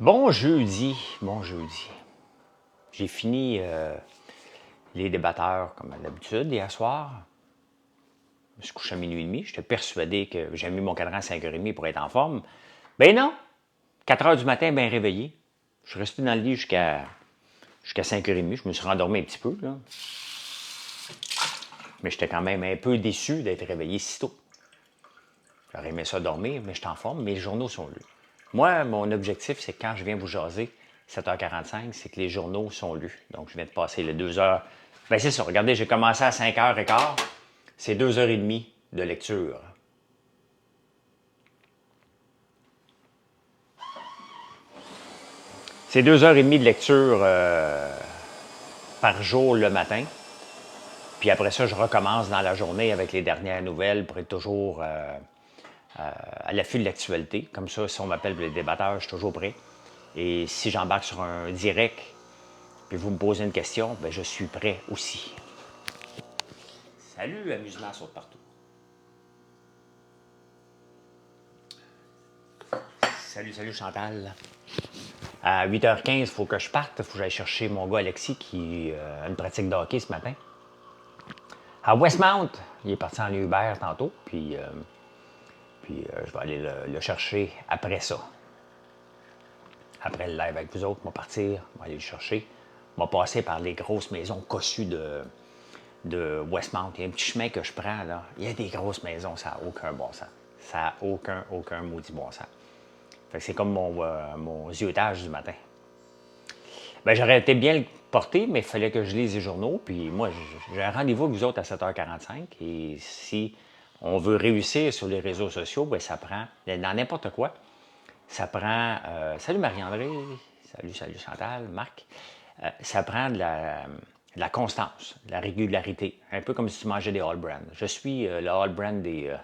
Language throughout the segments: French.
Bon jeudi, bon jeudi. J'ai fini les débatteurs comme d'habitude hier soir. Je me suis couché à minuit et demi. J'étais persuadé que j'ai mis mon cadran à 5h30 pour être en forme. Ben non! 4h du matin, bien réveillé. Je suis resté dans le lit jusqu'à 5h30. Je me suis rendormi un petit peu, là. Mais j'étais quand même un peu déçu d'être réveillé si tôt. J'aurais aimé ça dormir, mais je suis en forme. Mes journaux sont lus. Moi, mon objectif, c'est que quand je viens vous jaser, 7h45, c'est que les journaux sont lus. Donc, je viens de passer les 2 heures. Ben c'est ça. Regardez, j'ai commencé à 5h15. C'est 2h30 de lecture. C'est 2h30 de lecture par jour le matin. Puis après ça, je recommence dans la journée avec les dernières nouvelles pour être toujours à l'affût de l'actualité. Comme ça, si on m'appelle pour les débatteurs, je suis toujours prêt. Et si j'embarque sur un direct, puis vous me posez une question, ben je suis prêt aussi. Salut, amusement saute partout. Salut Chantal. À 8h15, il faut que je parte. Il faut que j'aille chercher mon gars Alexis qui a une pratique de hockey ce matin. À Westmount, il est parti en Uber tantôt, puis je vais aller le chercher après ça. Après le live avec vous autres, on va partir, on va aller le chercher. On va passer par les grosses maisons cossues de Westmount. Il y a un petit chemin que je prends, là. Il y a des grosses maisons, ça n'a aucun bon sens. Ça n'a aucun maudit bon sens. Fait que c'est comme mon ziotage du matin. Ben, j'aurais été bien le porter, mais il fallait que je lise les journaux. Puis moi, j'ai un rendez-vous avec vous autres à 7h45. Et si on veut réussir sur les réseaux sociaux, ben, ça prend, dans n'importe quoi, ça prend... salut Marie-André, salut Chantal, Marc. Ça prend de la constance, de la régularité. Un peu comme si tu mangeais des All Brand. Je suis le All Brand des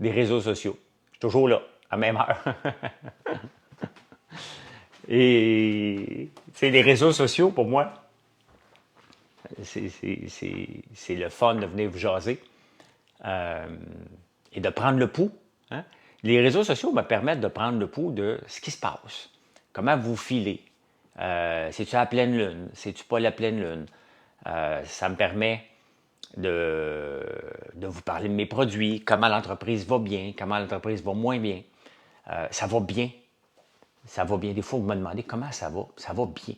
réseaux sociaux. Je suis toujours là, à même heure. Et les réseaux sociaux, pour moi, c'est le fun de venir vous jaser et de prendre le pouls. Hein? Les réseaux sociaux me permettent de prendre le pouls de ce qui se passe. Comment vous filez. C'est-tu à la pleine lune? C'est-tu pas la pleine lune? Ça me permet de vous parler de mes produits, comment l'entreprise va bien, comment l'entreprise va moins bien. Ça va bien. Ça va bien. Des fois, vous me demandez comment ça va. Ça va bien.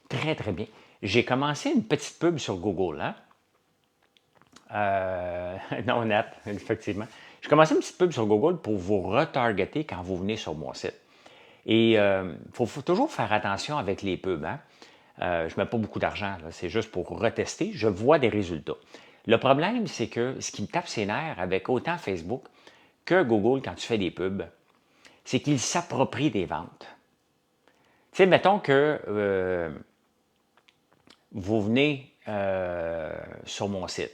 Très, très bien. J'ai commencé une petite pub sur Google. Hein? Non, Nat, effectivement. J'ai commencé une petite pub sur Google pour vous retargeter quand vous venez sur mon site. Et il faut toujours faire attention avec les pubs. Hein? Je ne mets pas beaucoup d'argent. C'est juste pour retester. Je vois des résultats. Le problème, c'est que ce qui me tape ses nerfs avec autant Facebook que Google quand tu fais des pubs, c'est qu'ils s'approprient des ventes. Tu sais, mettons que vous venez sur mon site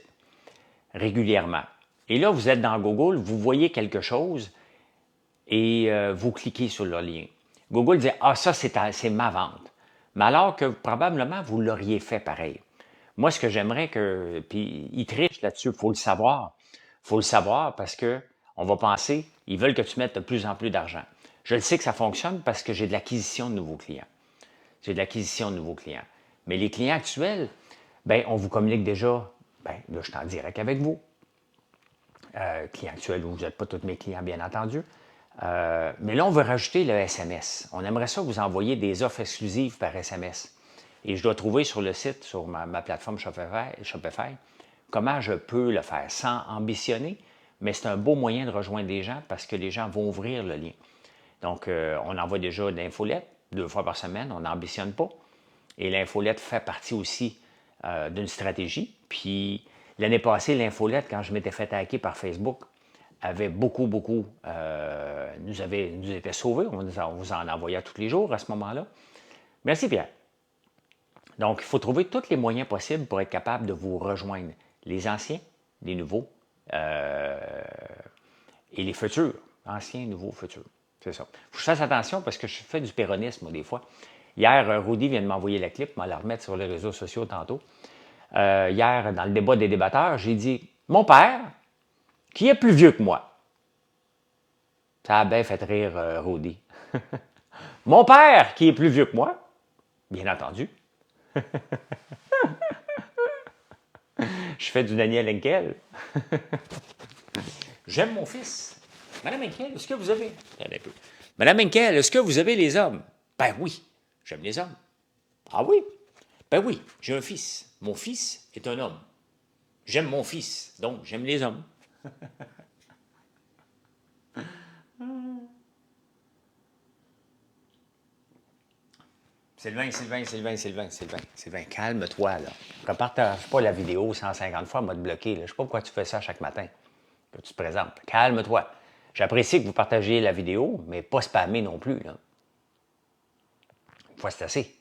régulièrement. Et là, vous êtes dans Google, vous voyez quelque chose et vous cliquez sur le lien. Google dit « Ah, ça, c'est ma vente. » Mais alors que probablement, vous l'auriez fait pareil. Moi, ce que j'aimerais que... Puis, ils trichent là-dessus, il faut le savoir. Il faut le savoir parce que on va penser, ils veulent que tu mettes de plus en plus d'argent. Je le sais que ça fonctionne parce que j'ai de l'acquisition de nouveaux clients. J'ai de l'acquisition de nouveaux clients. Mais les clients actuels, ben, on vous communique déjà, ben, là, je suis en direct avec vous. Clients actuels, vous n'êtes pas tous mes clients, bien entendu. Mais là, on veut rajouter le SMS. On aimerait ça vous envoyer des offres exclusives par SMS. Et je dois trouver sur le site, sur ma plateforme Shopify, comment je peux le faire sans ambitionner, mais c'est un beau moyen de rejoindre les gens parce que les gens vont ouvrir le lien. Donc, on envoie déjà l'infolette 2 fois par semaine, on n'ambitionne pas. Et l'infolette fait partie aussi d'une stratégie. Puis, l'année passée, l'infolette, quand je m'étais fait hacker par Facebook, avait beaucoup nous était sauvés. On vous en envoyait tous les jours à ce moment-là. Merci Pierre. Donc, il faut trouver tous les moyens possibles pour être capable de vous rejoindre. Les anciens, les nouveaux et les futurs. Anciens, nouveaux, futurs. C'est ça. Il faut que je fasse attention parce que je fais du péronisme moi, des fois. Hier, Rudy vient de m'envoyer la clip, on va la remettre sur les réseaux sociaux tantôt. Hier, dans le débat des débatteurs, j'ai dit « Mon père, qui est plus vieux que moi. » Ça a bien fait rire Rudy. Mon père, qui est plus vieux que moi, bien entendu. Je fais du Daniel Henkel. J'aime mon fils. Madame Henkel, est-ce que vous avez... Attendez un peu. Madame Henkel, est-ce que vous avez les hommes? Ben oui, j'aime les hommes. Ah oui? Ben oui, j'ai un fils. Mon fils est un homme. J'aime mon fils, donc j'aime les hommes. Sylvain, calme-toi, là. Repartage pas la vidéo 150 fois, elle m'a te bloqué, là. Je sais pas pourquoi tu fais ça chaque matin, que tu te présentes. Calme-toi. J'apprécie que vous partagiez la vidéo, mais pas spammer non plus, là. Une fois, c'est assez.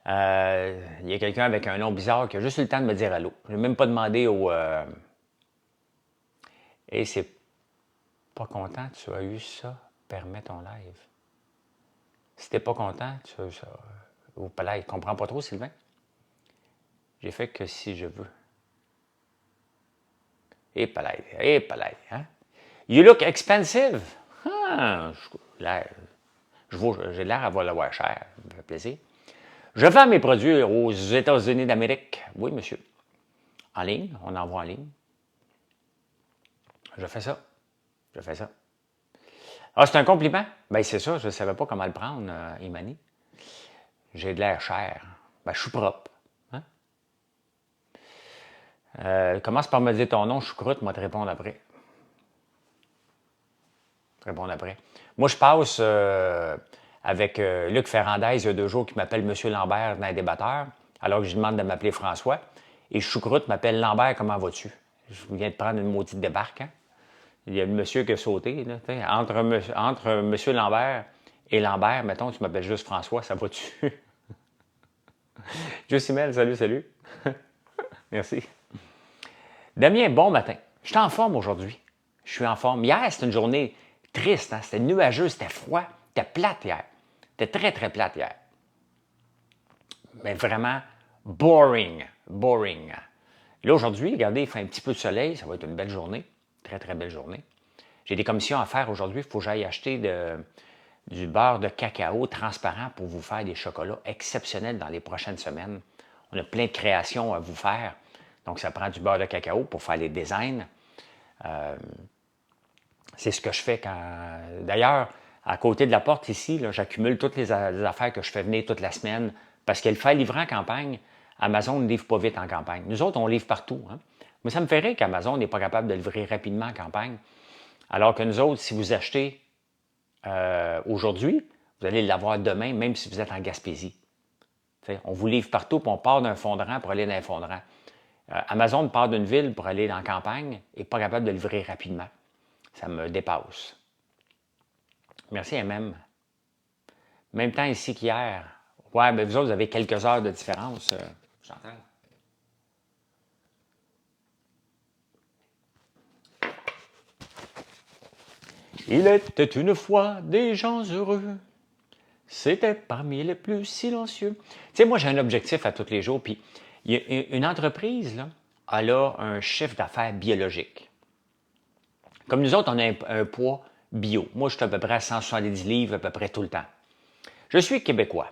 Il y a quelqu'un avec un nom bizarre qui a juste eu le temps de me dire allô. Je n'ai même pas demandé au... Et c'est pas content, tu as eu ça, permets ton live. Si t'es pas content, tu as eu ça. Ou peut-être, je comprends pas trop, Sylvain. J'ai fait que si je veux. Et peut-être, hein? You look expensive. Ah, j'ai l'air à l'avoir cher. Ça me fait plaisir. Je vends mes produits aux États-Unis d'Amérique. Oui, monsieur. En ligne, on envoie en ligne. Je fais ça. Ah, c'est un compliment? Ben, c'est ça, je ne savais pas comment le prendre, Imani. J'ai de l'air cher. Ben, je suis propre. Hein? Commence par me dire ton nom, choucroute, moi te répondre après. Moi, je passe avec Luc Ferrandez, il y a 2 jours, qui m'appelle M. Lambert dans les débatteurs, alors que je lui demande de m'appeler François. Et Choucroute m'appelle Lambert, comment vas-tu? Je viens de prendre une maudite débarque, hein? Il y a le monsieur qui a sauté. Là, entre M. Lambert et Lambert, mettons, tu m'appelles juste François, ça va-tu? Josimel, salut. Merci. Damien, bon matin. Je suis en forme aujourd'hui. Je suis en forme. Hier, c'était une journée triste. Hein? C'était nuageux, c'était froid. C'était plate hier. C'était très, très plate hier. Mais vraiment boring. Là, aujourd'hui, regardez, il fait un petit peu de soleil. Ça va être une belle journée. Très, très belle journée. J'ai des commissions à faire aujourd'hui. Il faut que j'aille acheter du beurre de cacao transparent pour vous faire des chocolats exceptionnels dans les prochaines semaines. On a plein de créations à vous faire. Donc, ça prend du beurre de cacao pour faire les designs. C'est ce que je fais quand... D'ailleurs, à côté de la porte ici, j'accumule toutes les affaires que je fais venir toute la semaine parce qu'elle fait livrer en campagne. Amazon ne livre pas vite en campagne. Nous autres, on livre partout. Hein? Mais ça me ferait qu'Amazon n'est pas capable de livrer rapidement en campagne. Alors que nous autres, si vous achetez aujourd'hui, vous allez l'avoir demain, même si vous êtes en Gaspésie. T'sais, on vous livre partout, puis on part d'un fondrant pour aller dans un fondrant. Amazon part d'une ville pour aller dans la campagne et pas capable de livrer rapidement. Ça me dépasse. Merci, MM. Même temps ici qu'hier. Ouais, mais vous autres, vous avez quelques heures de différence. J'entends. Il était une fois des gens heureux. C'était parmi les plus silencieux. Tu sais, moi, j'ai un objectif à tous les jours. Puis, il y a une entreprise, là, elle a un chiffre d'affaires biologique. Comme nous autres, on a un poids bio. Moi, je suis à peu près à 170 livres à peu près tout le temps. Je suis québécois.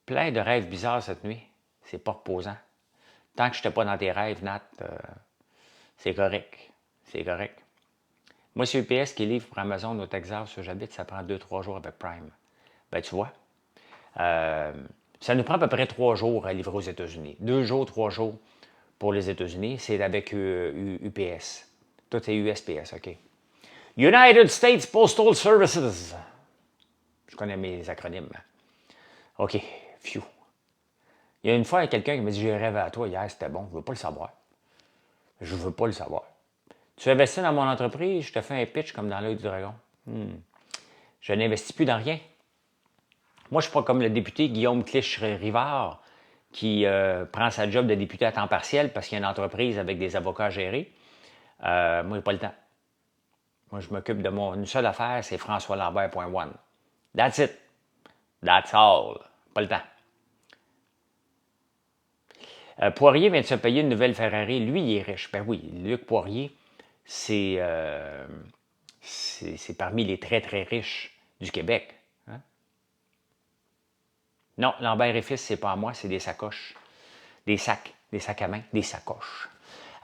Plein de rêves bizarres cette nuit. C'est pas reposant. Tant que je n'étais pas dans tes rêves, Nat, c'est correct. Moi, c'est UPS qui livre pour Amazon au Texas où j'habite. Ça prend 2-3 jours avec Prime. Ben, tu vois, ça nous prend à peu près 3 jours à livrer aux États-Unis. 2 jours, 3 jours pour les États-Unis. C'est avec UPS. Tout c'est USPS, OK. United States Postal Services. Je connais mes acronymes. OK, phew. Il y a une fois, il y a quelqu'un qui m'a dit « J'ai rêvé à toi hier, c'était bon. Je ne veux pas le savoir. » Je ne veux pas le savoir. Tu investis dans mon entreprise, je te fais un pitch comme dans l'œil du dragon. Je n'investis plus dans rien. Moi, je ne suis pas comme le député Guillaume Clich-Rivard qui prend sa job de député à temps partiel parce qu'il y a une entreprise avec des avocats à gérer. Moi, je n'ai pas le temps. Moi, je m'occupe de une seule affaire, c'est françoislambert.one. That's it. That's all. Pas le temps. Poirier vient de se payer une nouvelle Ferrari. Lui, il est riche. Ben oui, Luc Poirier, c'est parmi les très, très riches du Québec. Hein? Non, Lambert et Fils, c'est pas à moi, c'est des sacoches. Des sacs à main, des sacoches.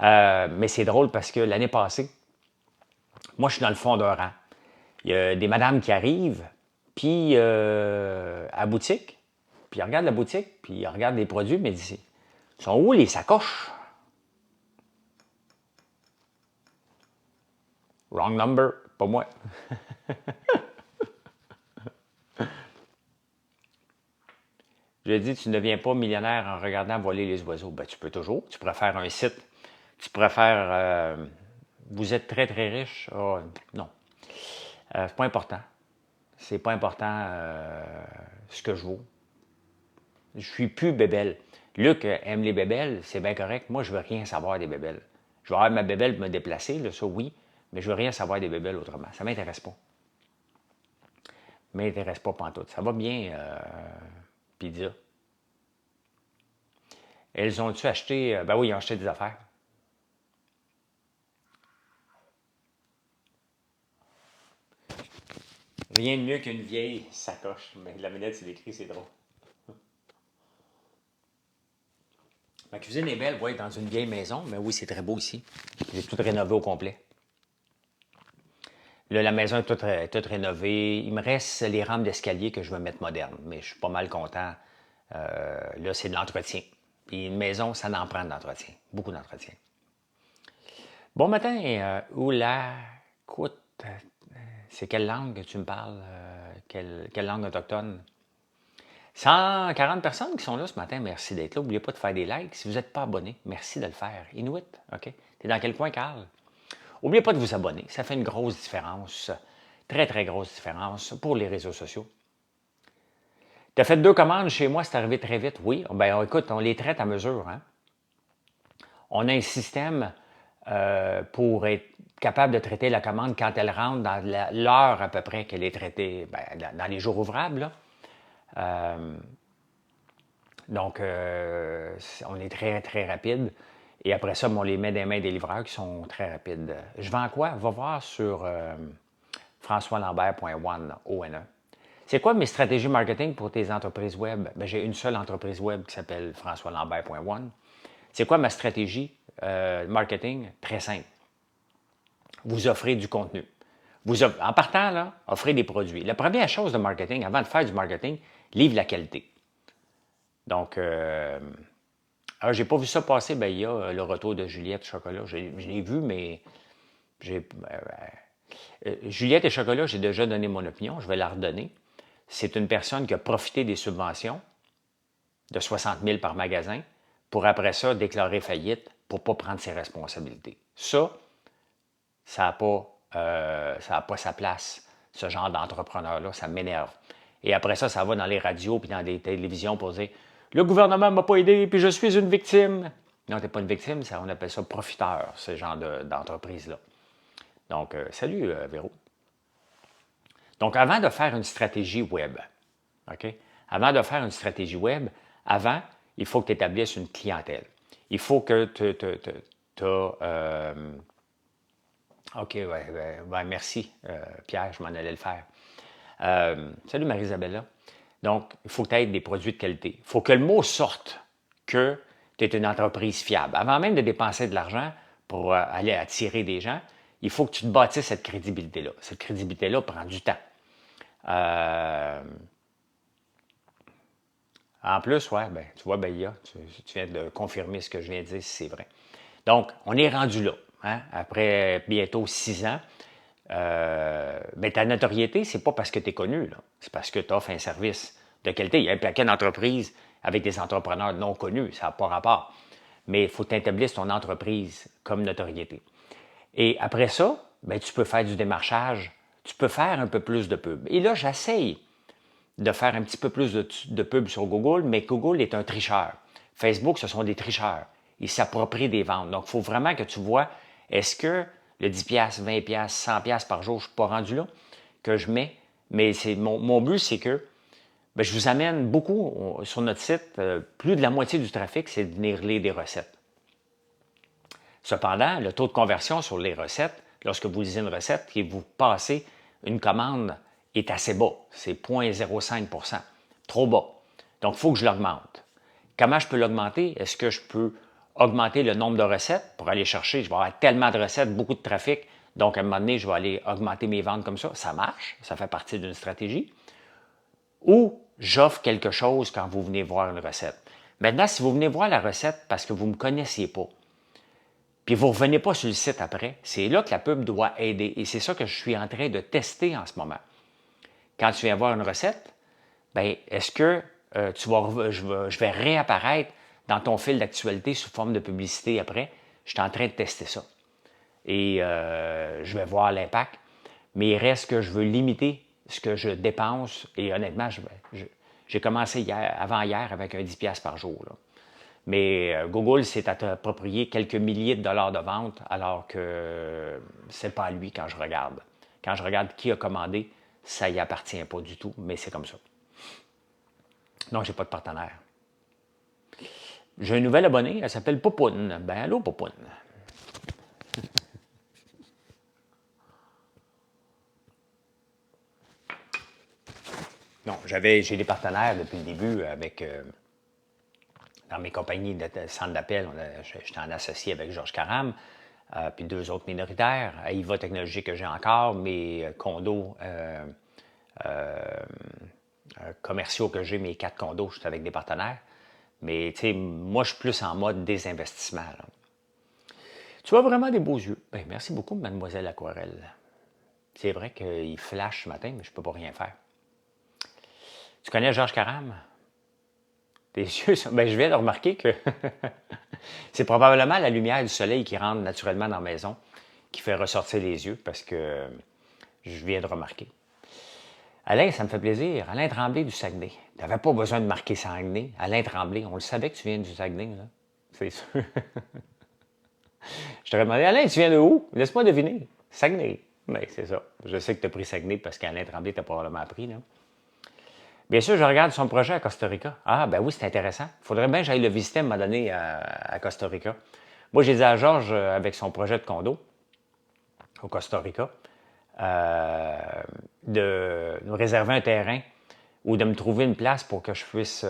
Mais c'est drôle parce que l'année passée, moi, je suis dans le fond d'un rang. Il y a des madames qui arrivent, puis à la boutique, puis ils regardent la boutique, puis ils regardent les produits, mais ils disent, sont où les sacoches? Wrong number, pas moi. Je dis, tu ne deviens pas millionnaire en regardant voler les oiseaux. Ben, tu peux toujours. Tu pourrais faire un site. Tu pourrais faire, vous êtes très, très riche. Oh, non. C'est pas important. C'est pas important ce que je vaux. Je suis plus bébelle. Luc aime les bébelles, c'est bien correct. Moi, je veux rien savoir des bébelles. Je vais avoir ma bébelle pour me déplacer, là, ça oui, mais je veux rien savoir des bébelles autrement. Ça m'intéresse pas. M'intéresse pas pantoute. Ça va bien, pizza. Elles ont-tu acheté? Ben oui, ils ont acheté des affaires. Rien de mieux qu'une vieille sacoche. Mais la minette, c'est écrit, c'est drôle. Ma cuisine est belle, oui, dans une vieille maison, mais oui, c'est très beau ici. J'ai tout rénové au complet. Là, la maison est toute rénovée. Il me reste les rampes d'escalier que je veux mettre modernes, mais je suis pas mal content. Là, c'est de l'entretien. Puis une maison, ça en prend de l'entretien. Beaucoup d'entretien. Bon matin, oula, écoute, c'est quelle langue que tu me parles? Quelle langue autochtone? 140 personnes qui sont là ce matin, merci d'être là. N'oubliez pas de faire des likes. Si vous n'êtes pas abonné, merci de le faire. Inuit, OK? T'es dans quel coin, Carl? N'oubliez pas de vous abonner. Ça fait une grosse différence. Très, très grosse différence pour les réseaux sociaux. Tu as fait 2 commandes chez moi, c'est arrivé très vite. Oui, bien écoute, on les traite à mesure. Hein? On a un système pour être capable de traiter la commande quand elle rentre dans l'heure à peu près qu'elle est traitée, dans les jours ouvrables. Là. Donc, on est très, très rapide. Et après ça, on les met dans les mains des livreurs qui sont très rapides. Je vends quoi? Va voir sur françoislambert.one, O-N-E. C'est quoi mes stratégies marketing pour tes entreprises web? Ben, j'ai une seule entreprise web qui s'appelle françoislambert.one. C'est quoi ma stratégie marketing? Très simple. Vous offrez du contenu. En partant, là, offrez des produits. La première chose de marketing, avant de faire du marketing, livre la qualité. Donc, j'ai pas vu ça passer, ben il y a le retour de Juliette Chocolat. Je l'ai vu, mais Juliette et Chocolat, j'ai déjà donné mon opinion, je vais la redonner. C'est une personne qui a profité des subventions de 60 000 par magasin pour après ça déclarer faillite pour ne pas prendre ses responsabilités. Ça n'a pas sa place, ce genre d'entrepreneur-là, ça m'énerve. Et après ça, ça va dans les radios puis dans les télévisions pour dire « Le gouvernement ne m'a pas aidé, puis je suis une victime. » Non, tu n'es pas une victime, on appelle ça profiteur, ce genre d'entreprise-là. Donc, salut Véro. Donc, avant de faire une stratégie web, OK? Avant de faire une stratégie web, il faut que tu établisses une clientèle. Il faut que tu as... OK, merci, Pierre, je m'en allais le faire. Salut Marie-Isabella. Donc, il faut que tu aies des produits de qualité. Il faut que le mot sorte que tu es une entreprise fiable. Avant même de dépenser de l'argent pour aller attirer des gens, il faut que tu te bâtisses cette crédibilité-là. Cette crédibilité-là prend du temps. En plus, tu vois, tu viens de confirmer ce que je viens de dire, si c'est vrai. Donc, on est rendu là. Hein? Après bientôt 6 ans, ta notoriété, c'est pas parce que tu es connu, c'est parce que tu offres un service de qualité. Il y a un paquet d'entreprises avec des entrepreneurs non connus, ça n'a pas rapport. Mais il faut que tu établisses ton entreprise comme notoriété. Et après ça, tu peux faire du démarchage, tu peux faire un peu plus de pub. Et là, j'essaye de faire un petit peu plus de pub sur Google, mais Google est un tricheur. Facebook, ce sont des tricheurs. Ils s'approprient des ventes. Donc, il faut vraiment que tu vois, est-ce que le 10$, 20$, 100$ par jour, je ne suis pas rendu là, que je mets. Mais mon but, c'est que Bien, je vous amène beaucoup sur notre site. Plus de la moitié du trafic, c'est de venir lire des recettes. Cependant, le taux de conversion sur les recettes, lorsque vous lisez une recette et vous passez une commande, est assez bas. C'est 0,05 trop bas. Donc, il faut que je l'augmente. Comment je peux l'augmenter? Est-ce que je peux augmenter le nombre de recettes pour aller chercher? Je vais avoir tellement de recettes, beaucoup de trafic. Donc, à un moment donné, je vais aller augmenter mes ventes comme ça. Ça marche. Ça fait partie d'une stratégie. Ou j'offre quelque chose quand vous venez voir une recette. Maintenant, si vous venez voir la recette parce que vous ne me connaissiez pas, puis vous ne revenez pas sur le site après, c'est là que la pub doit aider. Et c'est ça que je suis en train de tester en ce moment. Quand tu viens voir une recette, bien, est-ce que je vais réapparaître dans ton fil d'actualité sous forme de publicité après? Je suis en train de tester ça. Et je vais voir l'impact. Mais il reste que je veux limiter ce que je dépense. Et honnêtement, j'ai commencé avant-hier avec un 10$ par jour. Là. Mais Google s'est approprié quelques milliers de dollars de vente alors que c'est pas à lui quand je regarde. Quand je regarde qui a commandé, ça y appartient pas du tout, mais c'est comme ça. Donc, j'ai pas de partenaire. J'ai un nouvel abonné, elle s'appelle Popoune. Ben, allô, Popoune. Non, j'ai des partenaires depuis le début avec dans mes compagnies de centre d'appel. J'étais en associé avec Georges Caram, puis 2 autres minoritaires. AIVA Technologie que j'ai encore, mes condos commerciaux que j'ai, mes 4 condos, je suis avec des partenaires. Mais tu sais, moi, je suis plus en mode désinvestissement. Là. Tu as vraiment des beaux yeux. Ben, merci beaucoup, mademoiselle Aquarelle. C'est vrai qu'il flash ce matin, mais je ne peux pas rien faire. Tu connais Georges Caram? Tes yeux sont... Ben, je viens de remarquer que c'est probablement la lumière du soleil qui rentre naturellement dans la maison qui fait ressortir les yeux parce que je viens de remarquer. Alain, ça me fait plaisir. Alain Tremblay du Saguenay. Tu n'avais pas besoin de marquer Saguenay. Alain Tremblay, on le savait que tu viens du Saguenay, là. C'est sûr. Je t'aurais demandé, Alain, tu viens de où? Laisse-moi deviner. Saguenay. Bien, c'est ça. Je sais que tu as pris Saguenay parce qu'Alain Tremblay t'a probablement appris, là. Bien sûr, je regarde son projet à Costa Rica. Ah, ben oui, c'est intéressant. Il faudrait bien que j'aille le visiter à un moment donné à Costa Rica. Moi, j'ai dit à Georges, avec son projet de condo au Costa Rica, de nous réserver un terrain ou de me trouver une place pour que je puisse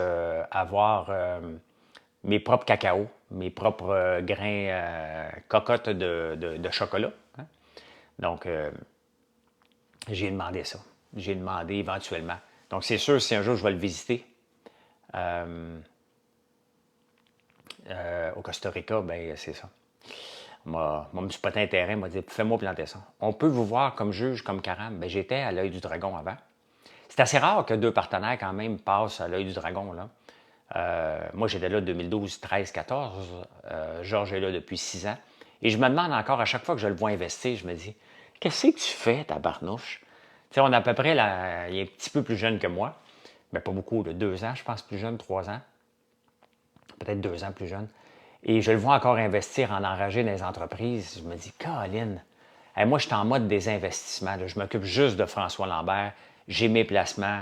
avoir mes propres cacao, mes propres grains, cocottes de chocolat. Hein? Donc, j'ai demandé ça. J'ai demandé éventuellement. Donc, c'est sûr, si un jour je vais le visiter au Costa Rica, bien, c'est ça. Moi, me spoté un terrain, m'a dit, fais-moi planter ça. On peut vous voir comme juge, comme Caram. Bien, j'étais à l'œil du dragon avant. C'est assez rare que 2 partenaires, quand même, passent à l'œil du dragon, là. Moi, j'étais là 2012, 13, 14. Georges est là depuis 6 ans. Et je me demande encore, à chaque fois que je le vois investir, je me dis, qu'est-ce que tu fais, tabarnouche? Tu sais, on est à peu près, là, il est un petit peu plus jeune que moi. Mais pas beaucoup, de 2 ans, je pense, plus jeune, 3 ans. Peut-être 2 ans plus jeune. Et je le vois encore investir en enrager dans les entreprises. Je me dis, Colin, hey, moi, je suis en mode désinvestissement. Là. Je m'occupe juste de François Lambert. J'ai mes placements.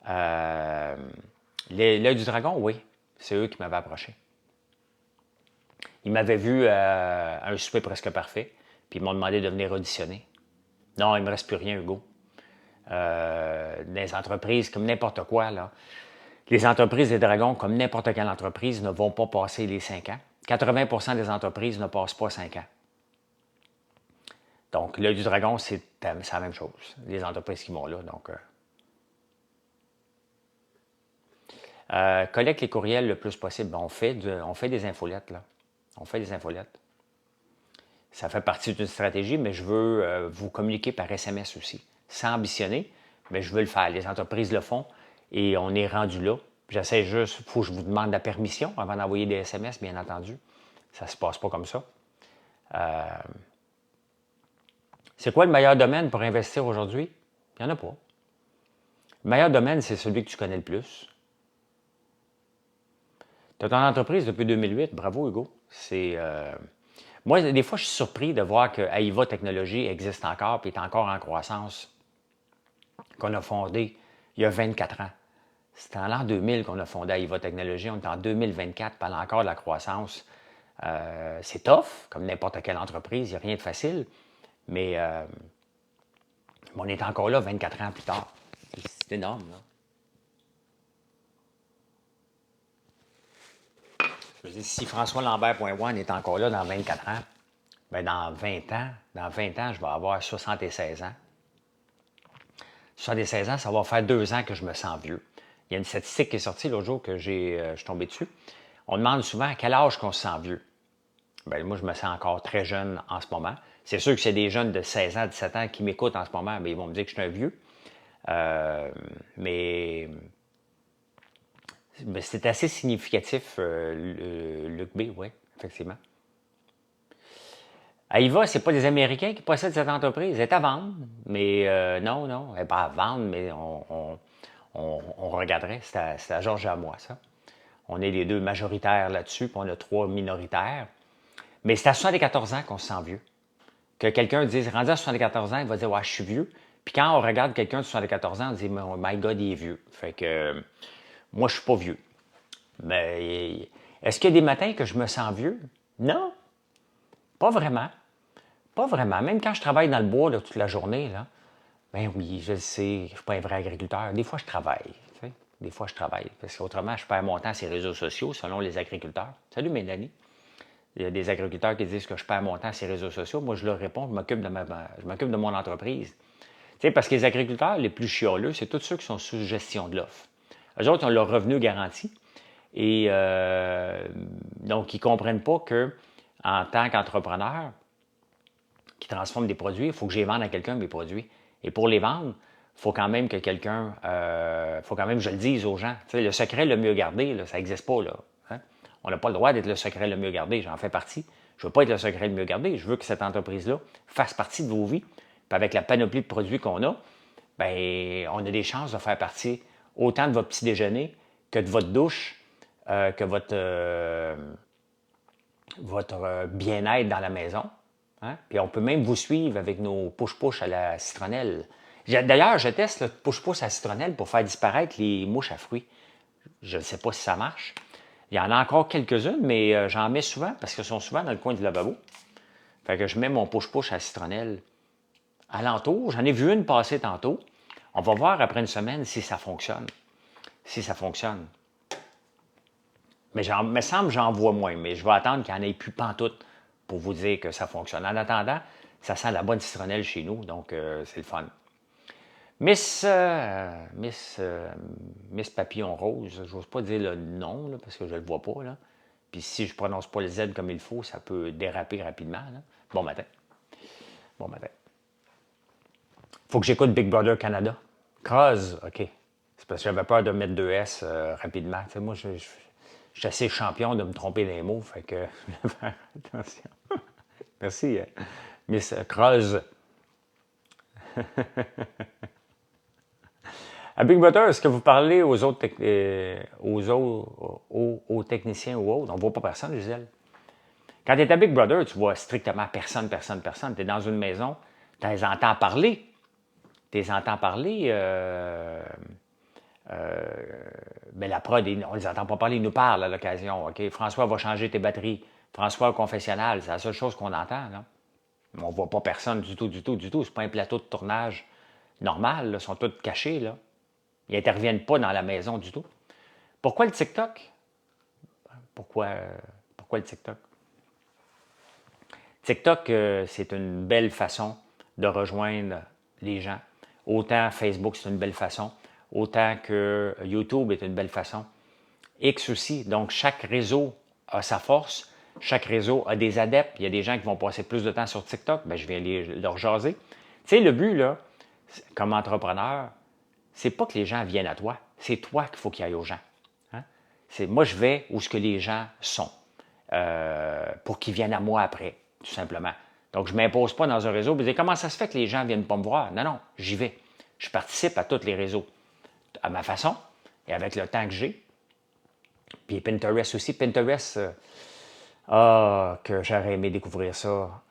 L'œil du dragon, oui. C'est eux qui m'avaient approché. Ils m'avaient vu à un souper presque parfait. Puis ils m'ont demandé de venir auditionner. Non, il ne me reste plus rien, Hugo. Dans les entreprises, comme n'importe quoi, là. Les entreprises des dragons, comme n'importe quelle entreprise, ne vont pas passer les 5 ans. 80% des entreprises ne passent pas 5 ans. Donc, l'œil du dragon, c'est la même chose. Les entreprises qui vont là, donc... collecte les courriels le plus possible. On fait des infolettes, là. On fait des infolettes. Ça fait partie d'une stratégie, mais je veux vous communiquer par SMS aussi. Sans ambitionner, mais je veux le faire. Les entreprises le font et on est rendu là. J'essaie juste, il faut que je vous demande la permission avant d'envoyer des SMS, bien entendu. Ça ne se passe pas comme ça. C'est quoi le meilleur domaine pour investir aujourd'hui? Il n'y en a pas. Le meilleur domaine, c'est celui que tu connais le plus. Tu as ton entreprise depuis 2008. Bravo, Hugo. Moi, des fois, je suis surpris de voir que AIVA Technologie existe encore et est encore en croissance, qu'on a fondé il y a 24 ans. C'était en l'an 2000 qu'on a fondé Aiva Technologies. On est en 2024, parle encore de la croissance. C'est tough, comme n'importe quelle entreprise, il n'y a rien de facile. Mais on est encore là 24 ans plus tard. C'est énorme, là. Je veux dire, si François Lambert.one est encore là dans 24 ans, bien dans 20 ans, je vais avoir 76 ans. 76 ans, ça va faire 2 ans que je me sens vieux. Il y a une statistique qui est sortie l'autre jour que je suis tombé dessus. On demande souvent à quel âge qu'on se sent vieux. Bien, moi, je me sens encore très jeune en ce moment. C'est sûr que c'est des jeunes de 16 ans, 17 ans qui m'écoutent en ce moment, mais ils vont me dire que je suis un vieux. Mais c'est assez significatif, Luc B, oui, effectivement. Aiva, ce n'est pas les Américains qui possèdent cette entreprise. Elle est à vendre, mais non, elle n'est pas à vendre, mais on regarderait. C'est à Georges et à moi, ça. On est les deux majoritaires là-dessus, puis on a 3 minoritaires. Mais c'est à 74 ans qu'on se sent vieux. Que quelqu'un dise, rendu à 74 ans, il va dire, ouais, je suis vieux. Puis quand on regarde quelqu'un de 74 ans, on dit, oh my God, il est vieux. Fait que moi, je suis pas vieux. Mais est-ce qu'il y a des matins que je me sens vieux? Non, pas vraiment. Pas vraiment. Même quand je travaille dans le bois là, toute la journée, là, ben oui, je le sais, je ne suis pas un vrai agriculteur. Des fois, je travaille. Tu sais. Des fois, je travaille. Parce qu'autrement, je perds mon temps sur les réseaux sociaux, selon les agriculteurs. Salut, Mélanie. Il y a des agriculteurs qui disent que je perds mon temps sur les réseaux sociaux. Moi, je leur réponds, je m'occupe de mon entreprise. Tu sais, parce que les agriculteurs les plus chialeux, c'est tous ceux qui sont sous gestion de l'offre. Eux autres, ils ont leur revenu garanti. Et donc, ils ne comprennent pas qu'en tant qu'entrepreneur qui transforme des produits, il faut que je les vende à quelqu'un mes produits. Et pour les vendre, il faut quand même que quelqu'un, faut quand même que je le dise aux gens. Tu sais, le secret le mieux gardé, là, ça n'existe pas. Là, hein? On n'a pas le droit d'être le secret le mieux gardé, j'en fais partie. Je ne veux pas être le secret le mieux gardé, je veux que cette entreprise-là fasse partie de vos vies. Puis avec la panoplie de produits qu'on a, bien, on a des chances de faire partie autant de votre petit déjeuner que de votre douche, que votre bien-être dans la maison. Hein? Puis on peut même vous suivre avec nos push-push à la citronnelle. D'ailleurs, je teste le push-push à la citronnelle pour faire disparaître les mouches à fruits. Je ne sais pas si ça marche. Il y en a encore quelques-unes, mais j'en mets souvent parce qu'elles sont souvent dans le coin du lavabo. Fait que je mets mon push-push à la citronnelle alentour. J'en ai vu une passer tantôt. On va voir après une semaine si ça fonctionne. Si ça fonctionne. Mais il me semble que j'en vois moins, mais je vais attendre qu'il n'y en ait plus pantoute pour vous dire que ça fonctionne. En attendant, ça sent la bonne citronnelle chez nous, donc c'est le fun. Miss Papillon Rose, je n'ose pas dire le nom, là, parce que je ne le vois pas. Là. Puis si je ne prononce pas le Z comme il faut, ça peut déraper rapidement. Là. Bon matin. Bon matin. Faut que j'écoute Big Brother Canada. Cruz, OK. C'est parce que j'avais peur de mettre 2 S rapidement. Tu sais, moi, je suis assez champion de me tromper dans les mots, fait que je vais faire attention. Merci, Miss Cruz. À Big Brother, est-ce que vous parlez aux autres, aux techniciens ou autres? On ne voit pas personne, Gisèle. Quand tu es à Big Brother, tu vois strictement personne. Tu es dans une maison, tu les entends parler. Tu les entends parler. Mais la prod, on ne les entend pas parler, ils nous parlent à l'occasion. OK, François va changer tes batteries. François au confessionnal, c'est la seule chose qu'on entend. Là. On ne voit pas personne du tout. C'est pas un plateau de tournage normal. Là. Ils sont tous cachés. Là. Ils n'interviennent pas dans la maison du tout. Pourquoi le TikTok? Pourquoi le TikTok? TikTok, c'est une belle façon de rejoindre les gens. Autant Facebook, c'est une belle façon. Autant que YouTube est une belle façon. X aussi. Donc, chaque réseau a sa force. Chaque réseau a des adeptes. Il y a des gens qui vont passer plus de temps sur TikTok. Bien, je viens leur jaser. Tu sais, le but, là, comme entrepreneur, c'est pas que les gens viennent à toi. C'est toi qu'il faut qu'ils aillent aux gens. Hein? Moi, je vais où ce que les gens sont pour qu'ils viennent à moi après, tout simplement. Donc, je ne m'impose pas dans un réseau. Vous dites, comment ça se fait que les gens ne viennent pas me voir? Non, j'y vais. Je participe à tous les réseaux à ma façon et avec le temps que j'ai. Puis Pinterest aussi. Pinterest, que j'aurais aimé découvrir ça.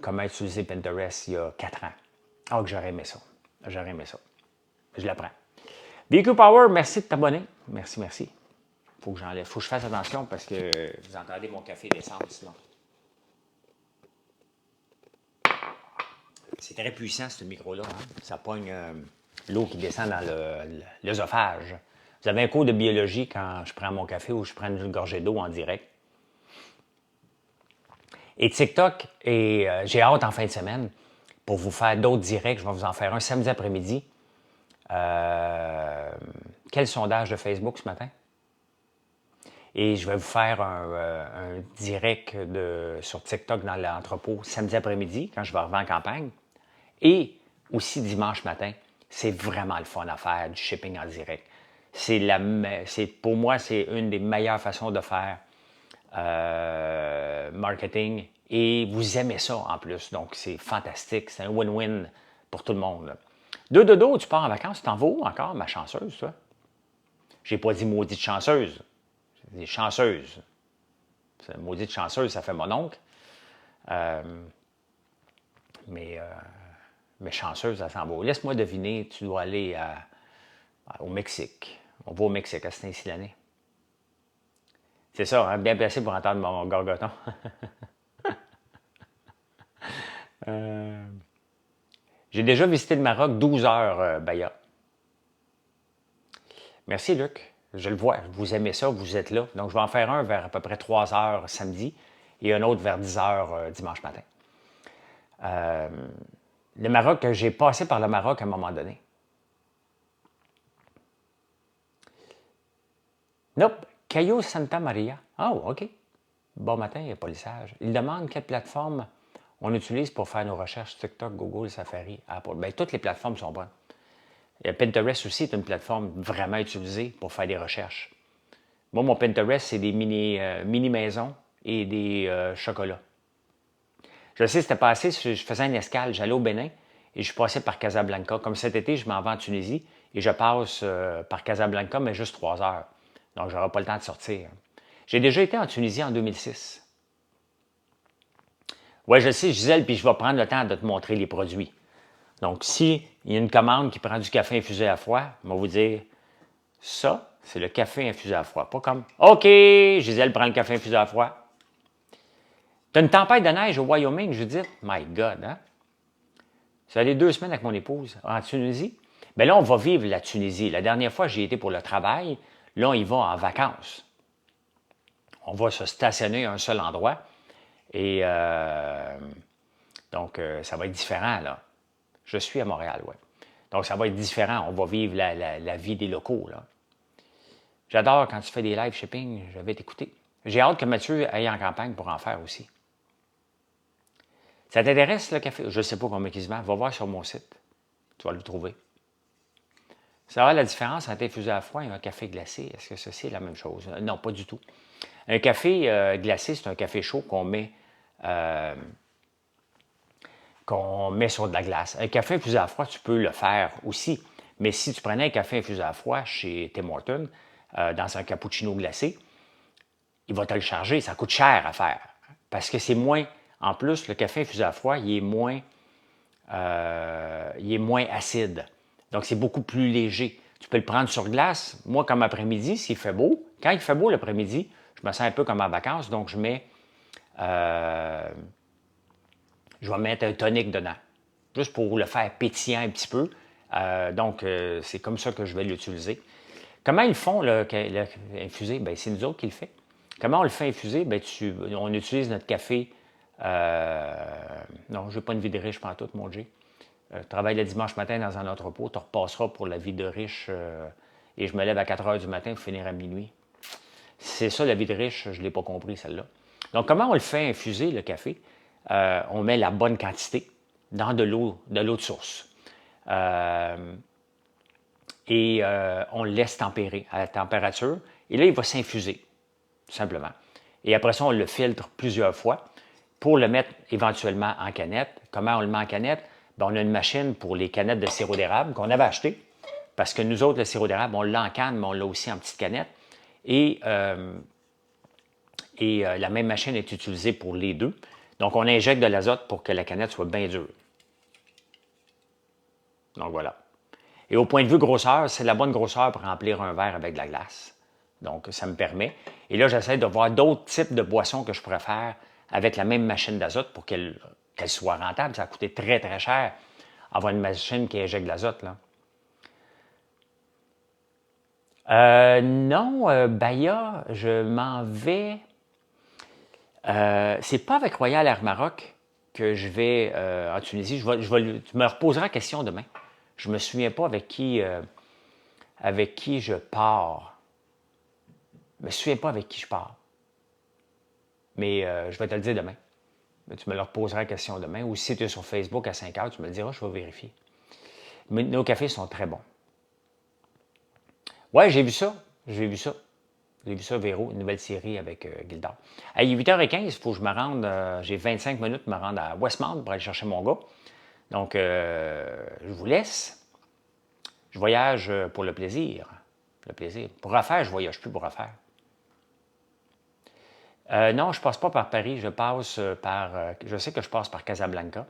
Comment utiliser Pinterest il y a 4 ans. Que j'aurais aimé ça. Je l'apprends. BQ Power, merci de t'abonner. Merci, merci. Faut que j'enlève. Faut que je fasse attention parce que vous entendez mon café descendre sinon. C'est très puissant, ce micro-là. Hein? Ça pogne l'eau qui descend dans l'œsophage. Vous avez un cours de biologie quand je prends mon café ou je prends une gorgée d'eau en direct. Et TikTok, j'ai hâte en fin de semaine pour vous faire d'autres directs. Je vais vous en faire un samedi après-midi. Quel sondage de Facebook ce matin? Et je vais vous faire un direct sur TikTok dans l'entrepôt samedi après-midi quand je vais arriver en campagne. Et aussi dimanche matin. C'est vraiment le fun à faire, du shipping en direct. Pour moi, c'est une des meilleures façons de faire marketing. Et vous aimez ça en plus. Donc, c'est fantastique. C'est un win-win pour tout le monde. Deux dodo, tu pars en vacances, tu t'en vas où encore, ma chanceuse, toi? J'ai pas dit maudite chanceuse. J'ai dit chanceuse. Maudite chanceuse, ça fait mon oncle. Mais chanceuse, ça s'en va. Laisse-moi deviner, tu dois aller au Mexique. On va au Mexique à ce temps-ci de l'année. C'est ça, hein, bien placé pour entendre mon gorgoton. J'ai déjà visité le Maroc 12 heures, Baya. Merci, Luc. Je le vois, vous aimez ça, vous êtes là. Donc, je vais en faire un vers à peu près 3 heures samedi et un autre vers 10 heures dimanche matin. Le Maroc, j'ai passé par le Maroc à un moment donné. Nope. Cayo Santa Maria. Oh, OK. Bon matin, il y a polissage. Il demande quelle plateforme on utilise pour faire nos recherches TikTok, Google, Safari, Apple. Bien, toutes les plateformes sont bonnes. Et Pinterest aussi est une plateforme vraiment utilisée pour faire des recherches. Moi, mon Pinterest, c'est des mini-maisons et des chocolats. Je sais, c'était passé, je faisais une escale, j'allais au Bénin et je passais par Casablanca. Comme cet été, je m'en vais en Tunisie et je passe par Casablanca, mais juste 3 heures. Donc, je n'aurai pas le temps de sortir. J'ai déjà été en Tunisie en 2006. Oui, je sais, Gisèle, puis je vais prendre le temps de te montrer les produits. Donc, s'il y a une commande qui prend du café infusé à froid, on va vous dire, ça, c'est le café infusé à froid. Pas comme, OK, Gisèle prend le café infusé à froid. T'as une tempête de neige au Wyoming, Judith? My God, hein? Ça allait 2 semaines avec mon épouse en Tunisie. Bien là, on va vivre la Tunisie. La dernière fois, j'y étais pour le travail. Là, on y va en vacances. On va se stationner à un seul endroit. Et donc, ça va être différent, là. Je suis à Montréal, oui. Donc, ça va être différent. On va vivre la vie des locaux, là. J'adore quand tu fais des live shipping. Je vais t'écouter. J'ai hâte que Mathieu aille en campagne pour en faire aussi. Ça t'intéresse, le café? Je ne sais pas combien il se vend. Va voir sur mon site. Tu vas le trouver. Savoir la différence entre infusé à froid et un café glacé. Est-ce que ceci est la même chose? Non, pas du tout. Un café glacé, c'est un café chaud qu'on met sur de la glace. Un café infusé à froid, tu peux le faire aussi. Mais si tu prenais un café infusé à froid chez Tim Hortons, dans un cappuccino glacé, il va te le charger. Ça coûte cher à faire. Parce que c'est moins... En plus, le café infusé à froid, il est moins acide. Donc, c'est beaucoup plus léger. Tu peux le prendre sur glace. Moi, comme après-midi, s'il fait beau, quand il fait beau l'après-midi, je me sens un peu comme en vacances, donc je vais mettre un tonic dedans, juste pour le faire pétillant un petit peu. Donc, c'est comme ça que je vais l'utiliser. Comment ils font l'infusé? Bien, c'est nous autres qui le fait. Comment on le fait infuser? Bien, on utilise notre café. Non, je n'ai pas une vie de riche pantoute, mon G. Je travaille le dimanche matin dans un entrepôt. Tu repasseras pour la vie de riche et je me lève à 4 heures du matin pour finir à minuit. C'est ça, la vie de riche, je ne l'ai pas compris, celle-là. Donc, comment on le fait infuser, le café? On met la bonne quantité dans de l'eau de source. Et on le laisse tempérer à la température. Et là, il va s'infuser, tout simplement. Et après ça, on le filtre plusieurs fois pour le mettre éventuellement en canette. Comment on le met en canette? Bien, on a une machine pour les canettes de sirop d'érable qu'on avait acheté. Parce que nous autres, le sirop d'érable, on l'a en canne, mais on l'a aussi en petite canette. Et la même machine est utilisée pour les deux. Donc, on injecte de l'azote pour que la canette soit bien dure. Donc, voilà. Et au point de vue grosseur, c'est la bonne grosseur pour remplir un verre avec de la glace. Donc, ça me permet. Et là, j'essaie de voir d'autres types de boissons que je pourrais faire avec la même machine d'azote pour qu'elle soit rentable. Ça a coûté très, très cher avoir une machine qui injecte de l'azote, là. Non, Baya, je m'en vais. C'est pas avec Royal Air Maroc que je vais en Tunisie. Tu me reposeras la question demain. Je me souviens pas avec qui je pars. Je me souviens pas avec qui je pars. Mais je vais te le dire demain. Mais tu me leur poseras la question demain. Ou si tu es sur Facebook à 5 heures, tu me le diras, je vais vérifier. Mais nos cafés sont très bons. Ouais, j'ai vu ça. J'ai vu ça. J'ai vu ça, Véro, une nouvelle série avec Gildor. À 8h15, il faut que je me rende, j'ai 25 minutes pour me rendre à Westmount pour aller chercher mon gars. Donc, je vous laisse. Je voyage pour le plaisir. Le plaisir. Pour affaires, je ne voyage plus pour affaires. Non, je ne passe pas par Paris. Je passe par. Je sais que je passe par Casablanca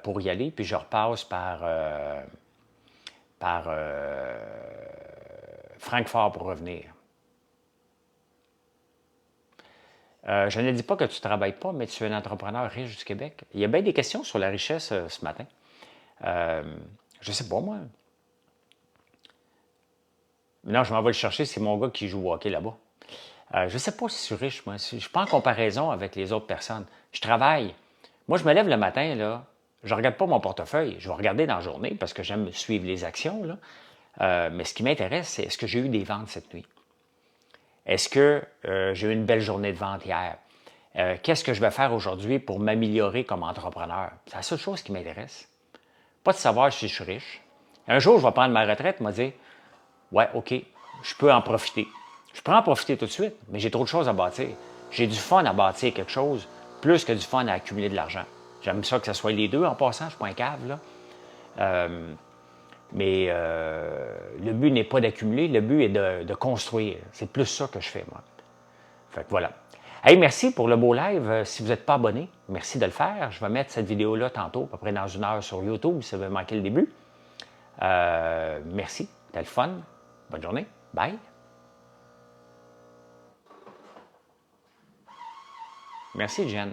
pour y aller, puis je repasse par Francfort pour revenir. Je ne dis pas que tu ne travailles pas, mais tu es un entrepreneur riche du Québec. Il y a bien des questions sur la richesse ce matin. Je ne sais pas, moi. Non, je m'en vais le chercher, c'est mon gars qui joue au hockey là-bas. Je ne sais pas si je suis riche, moi. Je ne suis pas en comparaison avec les autres personnes. Je travaille. Moi, je me lève le matin, là, je ne regarde pas mon portefeuille. Je vais regarder dans la journée parce que j'aime suivre les actions, là. Mais ce qui m'intéresse, c'est est-ce que j'ai eu des ventes cette nuit? Est-ce que j'ai eu une belle journée de vente hier? Qu'est-ce que je vais faire aujourd'hui pour m'améliorer comme entrepreneur? C'est la seule chose qui m'intéresse. Pas de savoir si je suis riche. Un jour, je vais prendre ma retraite, me dire, ouais, OK, je peux en profiter. Je peux en profiter tout de suite, mais j'ai trop de choses à bâtir. J'ai du fun à bâtir quelque chose, plus que du fun à accumuler de l'argent. J'aime ça que ce soit les deux en passant, je ne suis pas un cave, là. Mais le but n'est pas d'accumuler, le but est de construire. C'est plus ça que je fais, moi. Fait que voilà. Hey, merci pour le beau live. Si vous n'êtes pas abonné, merci de le faire. Je vais mettre cette vidéo-là tantôt, à peu près dans 1 heure sur YouTube, si vous avez manqué le début. Merci, c'était le fun. Bonne journée. Bye. Merci, Jen.